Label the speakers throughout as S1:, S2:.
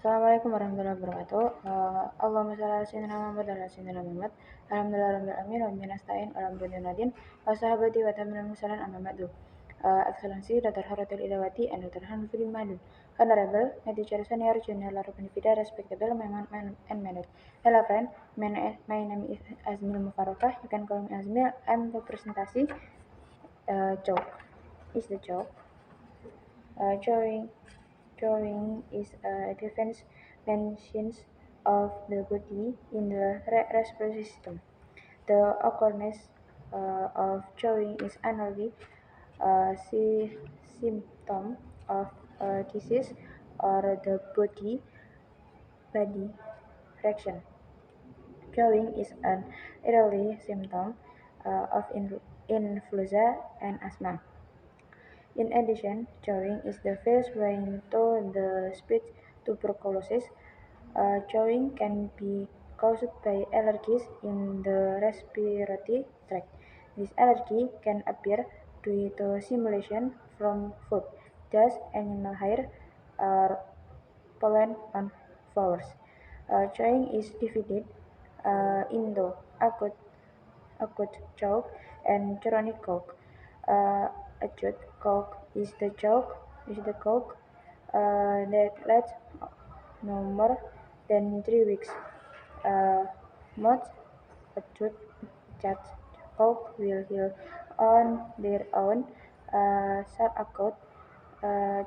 S1: Assalamualaikum warahmatullahi wabarakatuh. Allahumma shalli ala sayyidina Muhammad wa ala sayyidina Muhammad. Alhamdulillahirabbil alamin wa bihi nasta'in ala amrin nadin wa sahabati wa tabi'in mursalin amma ba'du. Excellency Dr. Haratul Ilawati and Dr. Hanfil Madun. Honorable, my teacher, senior, junior, Benefida, respectable, and minute. Hello friend, my name is Azmil Mufarokah. You can call me Azmil. I'm the presentasi joke. Is the joke. Drawing is a defense mechanism of the body in the respiratory system. The occurrence of drawing is another symptom of a disease or the body reaction. Drawing is an early symptom of influenza and asthma. In addition, drawing is the first way to the spread tuberculosis. Drawing can be caused by allergies in the respiratory tract. This allergy can appear due to stimulation from food, dust, animal hair, or pollen on flowers. Drawing is divided into acute joke and chronic coke. Acute coke is the coke that lasts no more than 3 weeks. Most acute coke will heal on their own. Subacute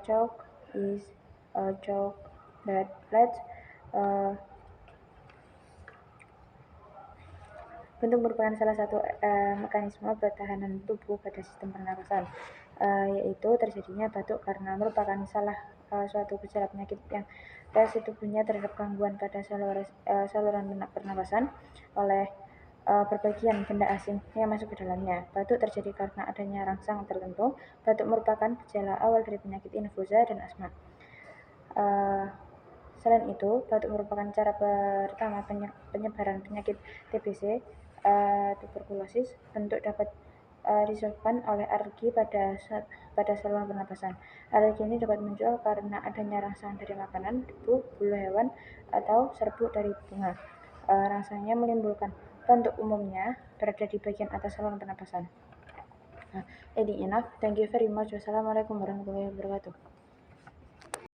S1: joke is a joke that lasts Bentuk merupakan salah satu mekanisme pertahanan tubuh pada sistem pernapasan, yaitu terjadinya batuk karena merupakan suatu gejala penyakit yang reaksi tubuhnya terhadap gangguan pada saluran pernapasan oleh berbagian benda asing yang masuk ke dalamnya. Batuk terjadi karena adanya rangsang tertentu. Batuk merupakan gejala awal dari penyakit influenza dan asma. Selain itu, batuk merupakan cara pertama penyebaran penyakit TBC, tuberkulosis, bentuk dapat disebabkan oleh alergi pada saluran pernapasan. Alergi ini dapat muncul karena adanya rangsangan dari makanan, debu, bulu hewan, atau serbuk dari bunga. Rangsangnya menimbulkan bentuk umumnya berada di bagian atas saluran pernapasan. Ending enough. Thank you very much. Wassalamualaikum warahmatullahi wabarakatuh.